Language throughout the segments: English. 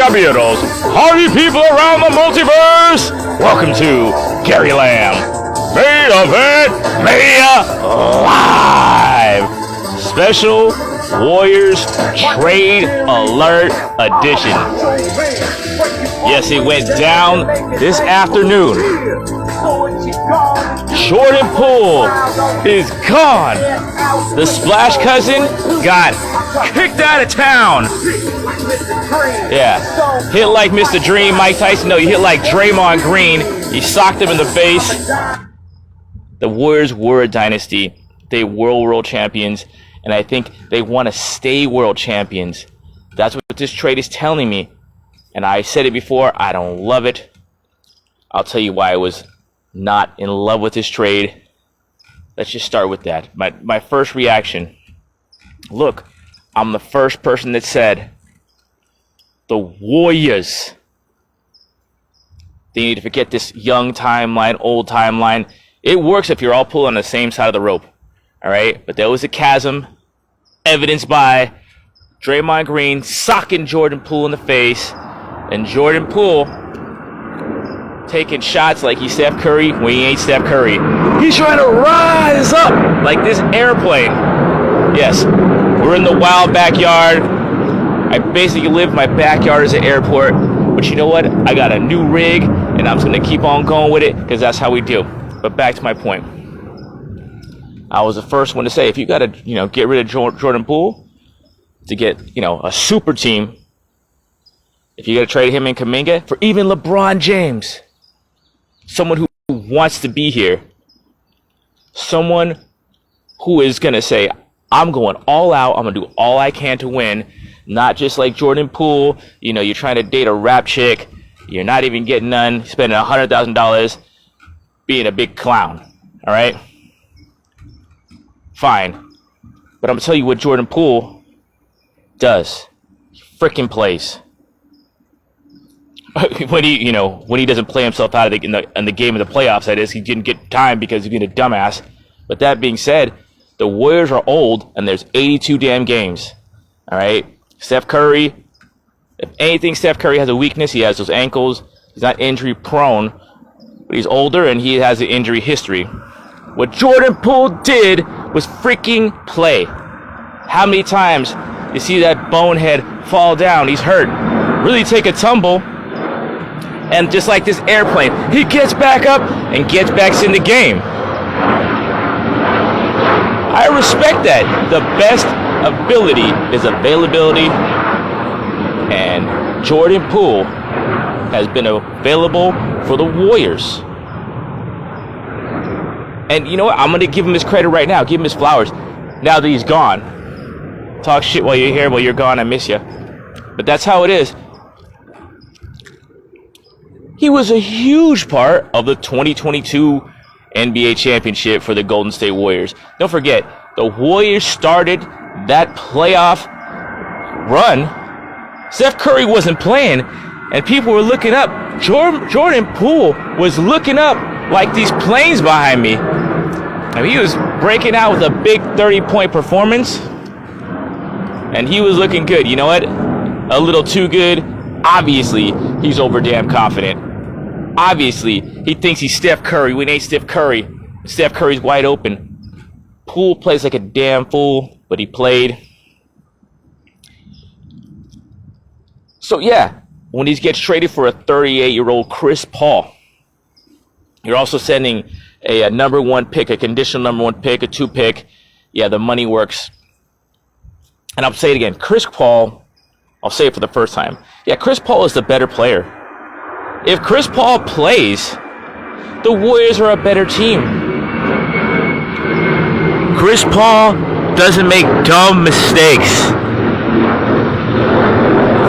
caballeros, hardy people around the multiverse, welcome to Gary Lamb, Main Event Mania Live, Special Warriors Trade Alert Edition. Yes, it went down this afternoon. Jordan Poole is gone. The Splash Cousin got kicked out of town. Yeah, hit like Mr. Dream, Mike Tyson. No, you hit like Draymond Green. You socked him in the face. The Warriors were a dynasty. They were world champions, and I think they want to stay world champions. That's what this trade is telling me. And I said it before, I don't love it. I'll tell you why I was not in love with this trade. Let's just start with that. My first reaction. Look, I'm the first person that said the Warriors, they need to forget this young timeline, old timeline. It works if you're all pulling on the same side of the rope. All right? But there was a chasm evidenced by Draymond Green socking Jordan Poole in the face. And Jordan Poole taking shots like he's Steph Curry when he ain't Steph Curry. He's trying to rise up like this airplane. Yes, we're in the wild backyard. I basically live my backyard as an airport. But you know what? I got a new rig, and I'm just going to keep on going with it because that's how we do. But back to my point. I was the first one to say, if you got to, get rid of Jordan Poole to get, a super team, if you got to trade him and Kuminga for even LeBron James, someone who wants to be here, someone who is going to say, I'm going all out, I'm going to do all I can to win, not just like Jordan Poole, you're trying to date a rap chick, you're not even getting none, spending $100,000 being a big clown, all right? Fine. But I'm going to tell you what Jordan Poole does. He freaking plays. When he doesn't play himself out of in the game of the playoffs, that is, he didn't get time because he's being a dumbass. But that being said, the Warriors are old, and there's 82 damn games. All right, Steph Curry. If anything, Steph Curry has a weakness. He has those ankles. He's not injury prone, but he's older and he has an injury history. What Jordan Poole did was freaking play. How many times you see that bonehead fall down? He's hurt. Really take a tumble. And just like this airplane, he gets back up and gets back in the game. I respect that. The best ability is availability. And Jordan Poole has been available for the Warriors. And you know what? I'm going to give him his credit right now. Give him his flowers. Now that he's gone. Talk shit while you're here. While you're gone, I miss you. But that's how it is. He was a huge part of the 2022 NBA championship for the Golden State Warriors. Don't forget, the Warriors started that playoff run. Steph Curry wasn't playing, and people were looking up. Jordan Poole was looking up like these planes behind me. I mean, he was breaking out with a big 30-point performance, and he was looking good. You know what? A little too good. Obviously, he's over damn confident. Obviously, he thinks he's Steph Curry. We ain't Steph Curry. Steph Curry's wide open. Poole plays like a damn fool, but he played. So, yeah, when he gets traded for a 38-year-old Chris Paul, you're also sending a number one pick, a conditional number one pick, a 2 pick. Yeah, the money works. And I'll say it again. Chris Paul, I'll say it for the first time. Yeah, Chris Paul is the better player. If Chris Paul plays, the Warriors are a better team. Chris Paul doesn't make dumb mistakes.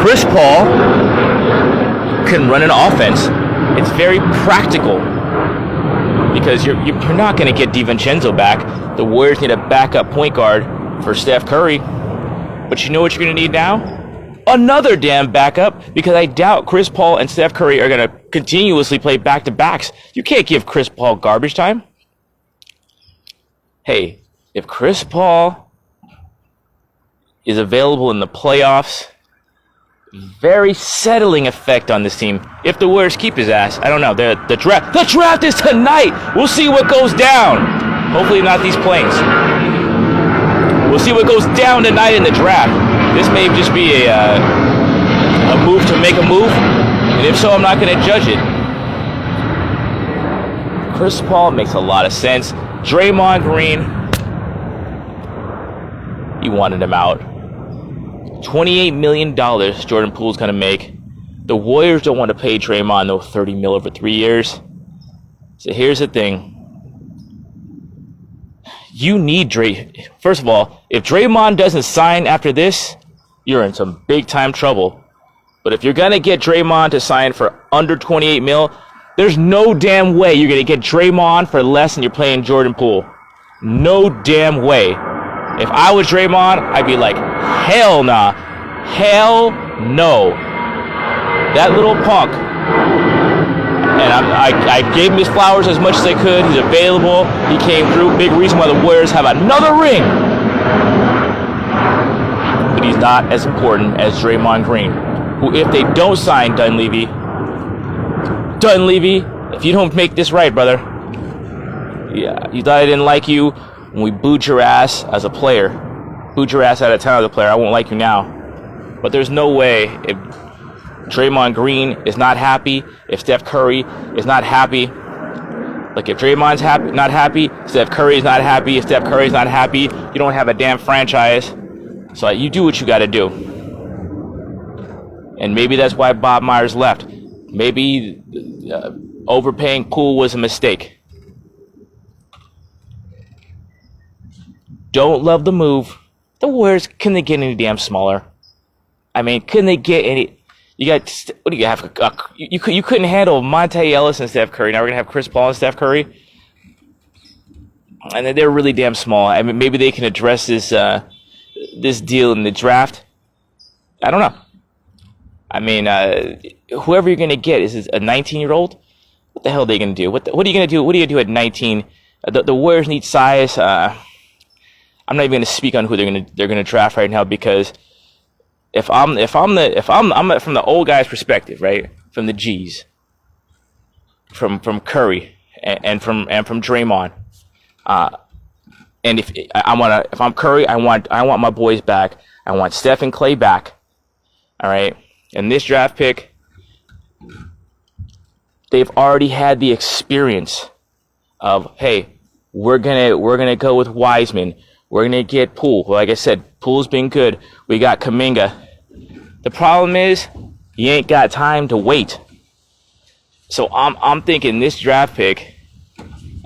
Chris Paul can run an offense. It's very practical because you're not going to get DiVincenzo back. The Warriors need a backup point guard for Steph Curry. But you know what you're going to need now? Another damn backup, because I doubt Chris Paul and Steph Curry are going to continuously play back-to-backs. You can't give Chris Paul garbage time. Hey, if Chris Paul is available in the playoffs, very settling effect on this team. If the Warriors keep his ass, I don't know. The draft is tonight. We'll see what goes down. Hopefully not these planes. We'll see what goes down tonight in the draft. This may just be a move to make a move, and if so, I'm not going to judge it. Chris Paul makes a lot of sense. Draymond Green, he wanted him out. $28 million Jordan Poole's going to make. The Warriors don't want to pay Draymond no $30 million over 3 years. So here's the thing. You need Dray. First of all, if Draymond doesn't sign after this, you're in some big time trouble. But if you're going to get Draymond to sign for under $28 million, there's no damn way you're going to get Draymond for less than you're paying Jordan Poole. No damn way. If I was Draymond, I'd be like, hell nah. Hell no. That little punk. And I gave him his flowers as much as I could. He's available. He came through. Big reason why the Warriors have another ring. But he's not as important as Draymond Green, who, if they don't sign Dunleavy, if you don't make this right, brother, yeah, you thought I didn't like you when we booed your ass as a player, booed your ass out of town as a player. I won't like you now. But there's no way if Draymond Green is not happy, if Steph Curry is not happy, like if Draymond's not happy, Steph Curry's not happy, if Steph Curry's not happy, you don't have a damn franchise. So you do what you got to do. And maybe that's why Bob Myers left. Maybe overpaying Poole was a mistake. Don't love the move. The Warriors, can they get any damn smaller? I mean, couldn't they get any? You got, what do you have? You couldn't handle Monte Ellis and Steph Curry. Now we're gonna have Chris Paul and Steph Curry, and they're really damn small. I mean, maybe they can address this this deal in the draft. I don't know. I mean, whoever you're gonna get, is a 19-year-old? What the hell are they gonna do? What are you gonna do? What do you do at 19? The Warriors need size. I'm not even gonna speak on who they're gonna draft right now, because if I'm from the old guy's perspective, right, from the G's, from Curry and from Draymond, and if I'm Curry, I want my boys back. I want Steph and Clay back. All right. And this draft pick, they've already had the experience of, hey, we're gonna go with Wiseman. We're gonna get Poole. Like I said, Poole's been good. We got Kuminga. The problem is, you ain't got time to wait. So I'm thinking this draft pick,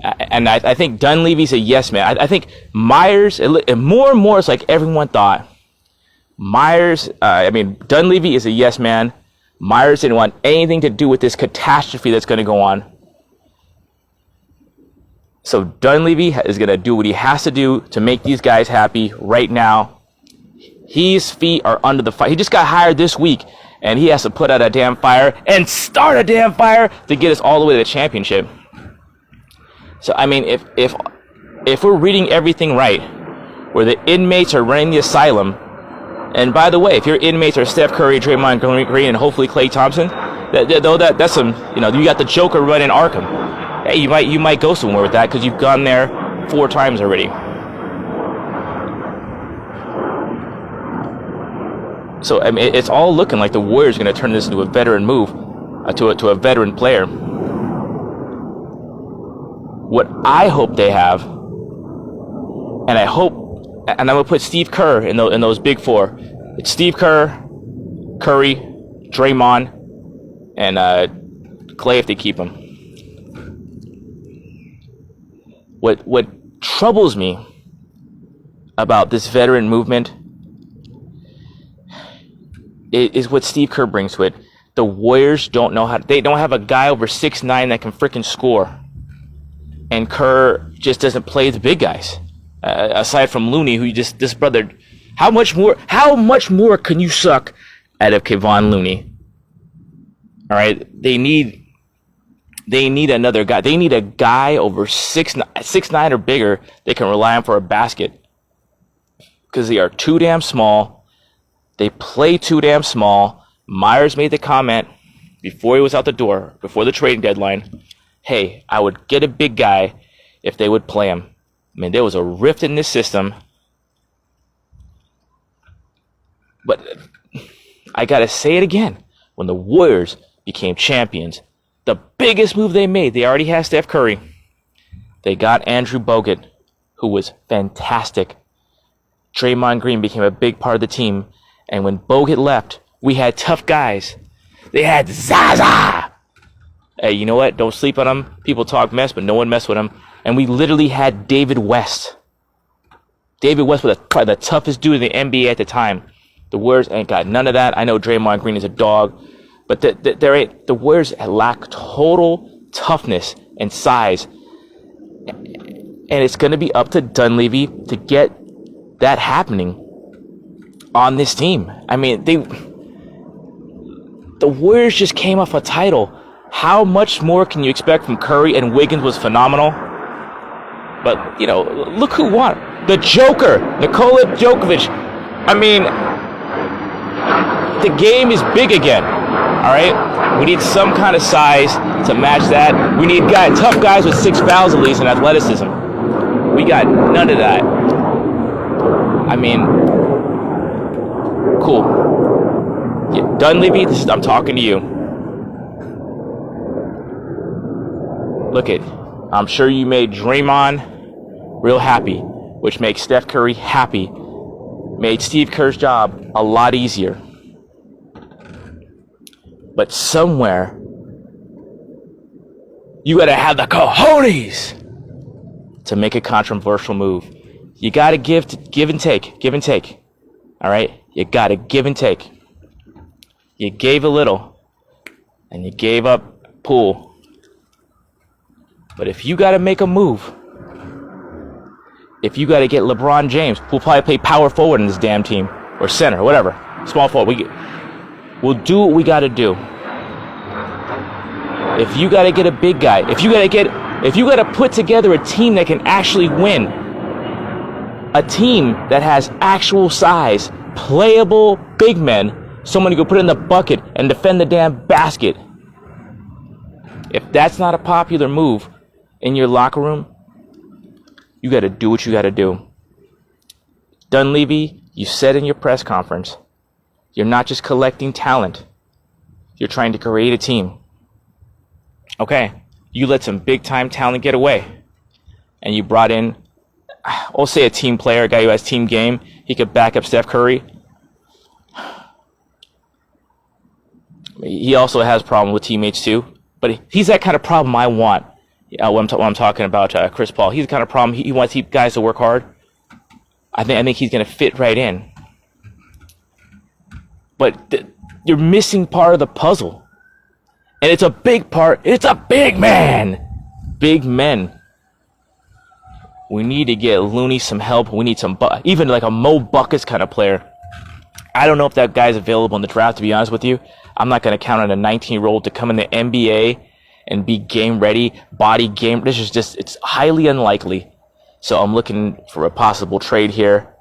and I think Dunleavy's a yes man. I think Myers, more and more, it's like everyone thought. Dunleavy is a yes man. Myers didn't want anything to do with this catastrophe that's going to go on. So Dunleavy is going to do what he has to do to make these guys happy right now. His feet are under the fire. He just got hired this week, and he has to put out a damn fire and start a damn fire to get us all the way to the championship. So, I mean, if we're reading everything right, where the inmates are running the asylum, and by the way, if your inmates are Steph Curry, Draymond Green, and hopefully Klay Thompson, that's some, you got the Joker running Arkham. Hey, you might go somewhere with that, because you've gone there 4 times already. So I mean, it's all looking like the Warriors are going to turn this into a veteran move, to a veteran player. What I hope they have, and I'm going to put Steve Kerr in those big 4. It's Steve Kerr, Curry, Draymond, and Klay if they keep him. What troubles me about this veteran movement is what Steve Kerr brings to it. The Warriors don't have a guy over 6'9" that can freaking score. And Kerr just doesn't play the big guys. Aside from Looney, this brother, how much more can you suck out of Kevon Looney? All right, they need another guy. They need a guy over 6'9" or bigger they can rely on for a basket, because they are too damn small. They play too damn small. Myers made the comment before he was out the door, before the trading deadline, hey, I would get a big guy if they would play him. I mean, there was a rift in this system. But I got to say it again. When the Warriors became champions, the biggest move they made, they already had Steph Curry. They got Andrew Bogut, who was fantastic. Draymond Green became a big part of the team. And when Bogut left, we had tough guys. They had Zaza. Hey, you know what? Don't sleep on him. People talk mess, but no one messed with him. And we literally had David West. David West was probably the toughest dude in the NBA at the time. The Warriors ain't got none of that. I know Draymond Green is a dog, but the Warriors lack total toughness and size. And it's going to be up to Dunleavy to get that happening on this team. I mean, the Warriors just came off a title. How much more can you expect from Curry? And Wiggins was phenomenal. But, you know, look who won. The Joker, Nikola Jokic. I mean, the game is big again. All right? We need some kind of size to match that. We need tough guys with 6 fouls at least and athleticism. We got none of that. I mean, cool. Yeah, Dunleavy, I'm talking to you. Look it. I'm sure you made Draymond real happy, which makes Steph Curry happy. Made Steve Kerr's job a lot easier. But somewhere, you gotta have the cojones to make a controversial move. You gotta give and take. All right? You gotta give and take. You gave a little, and you gave up Poole. But if you gotta make a move, if you gotta get LeBron James, who'll probably play power forward in this damn team, or center, whatever, small forward, we'll do what we gotta do. If you gotta get a big guy, if you gotta put together a team that can actually win, a team that has actual size, playable big men, someone who can put it in the bucket and defend the damn basket. If that's not a popular move in your locker room, you got to do what you got to do. Dunleavy, you said in your press conference, you're not just collecting talent. You're trying to create a team. Okay, you let some big-time talent get away. And you brought in, I'll say a team player, a guy who has team game. He could back up Steph Curry. He also has a problem with teammates too. But he's that kind of problem I want. When I'm talking about Chris Paul, he's the kind of problem he wants guys to work hard. I think he's going to fit right in. But you're missing part of the puzzle, and it's a big part. It's a big man, big men. We need to get Looney some help. We need some even like a Mo Buckets kind of player. I don't know if that guy's available in the draft. To be honest with you, I'm not going to count on a 19-year-old to come in the NBA and be game ready, body game. This is just, it's highly unlikely. So I'm looking for a possible trade here.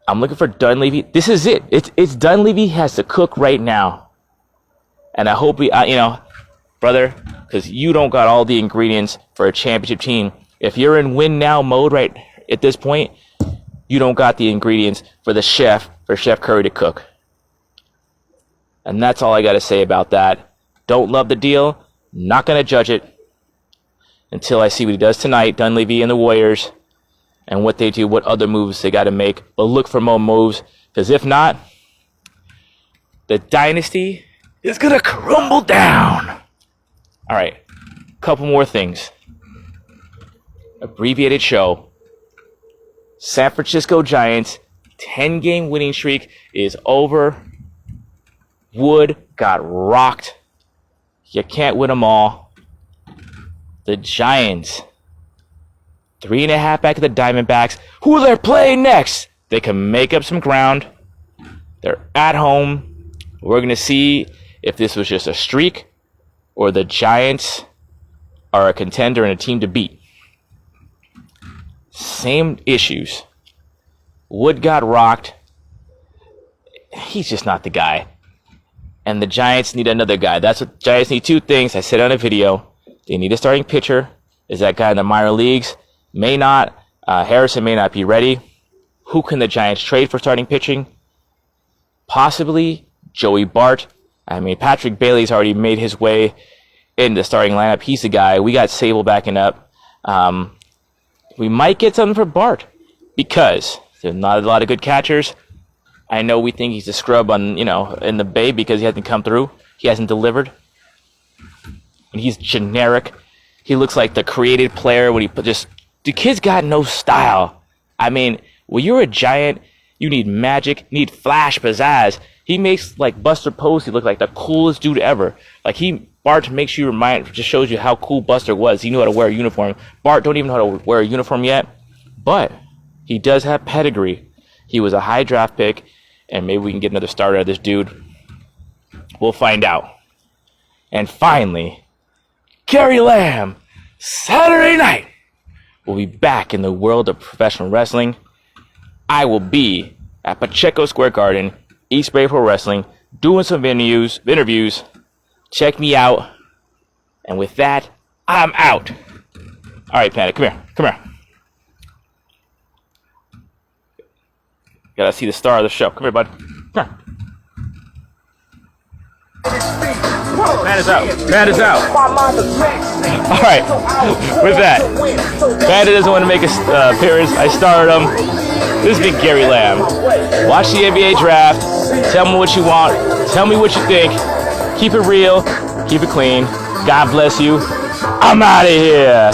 I'm looking for Dunleavy. This is it. It's Dunleavy has to cook right now. And I hope brother, because you don't got all the ingredients for a championship team. If you're in win now mode right at this point, you don't got the ingredients for Chef Curry to cook. And that's all I got to say about that. Don't love the deal. Not going to judge it until I see what he does tonight, Dunleavy and the Warriors, and what they do, what other moves they got to make. But look for more moves, because if not, the dynasty is going to crumble down. All right, couple more things. Abbreviated show. San Francisco Giants 10-game winning streak is over. Wood got rocked. You can't win them all. The Giants, 3.5 back of the Diamondbacks. Who they're playing next? They can make up some ground. They're at home. We're going to see if this was just a streak or the Giants are a contender and a team to beat. Same issues. Wood got rocked. he's just not the guy. And the Giants need another guy. That's what Giants need. Two things. I said on a video. They need a starting pitcher. Is that guy in the minor leagues? May not. Harrison may not be ready. Who can the Giants trade for starting pitching? Possibly Joey Bart. I mean, Patrick Bailey's already made his way in the starting lineup. He's the guy. We got Sable backing up. We might get something for Bart because there's not a lot of good catchers. I know we think he's a scrub on, in the Bay because he hasn't come through. He hasn't delivered. And he's generic. He looks like the created player when the kid's got no style. I mean, when you're a Giant, you need magic, you need flash, pizzazz. He makes like Buster Posey look like the coolest dude ever. Bart makes you just shows you how cool Buster was. He knew how to wear a uniform. Bart don't even know how to wear a uniform yet, but he does have pedigree. He was a high draft pick, and maybe we can get another starter out of this dude. We'll find out. And finally, Gary Lamb, Saturday night. We'll be back in the world of professional wrestling. I will be at Pacheco Square Garden, East Bay Pro Wrestling, doing some interviews. Check me out. And with that, I'm out. All right, Panic, come here. Gotta see the star of the show. Come here, bud. Come here. Pat is out. All right. With that, Panda doesn't want to make an appearance. I started him. This has been Gary Lamb. Watch the NBA draft. Tell me what you want. Tell me what you think. Keep it real. Keep it clean. God bless you. I'm out of here.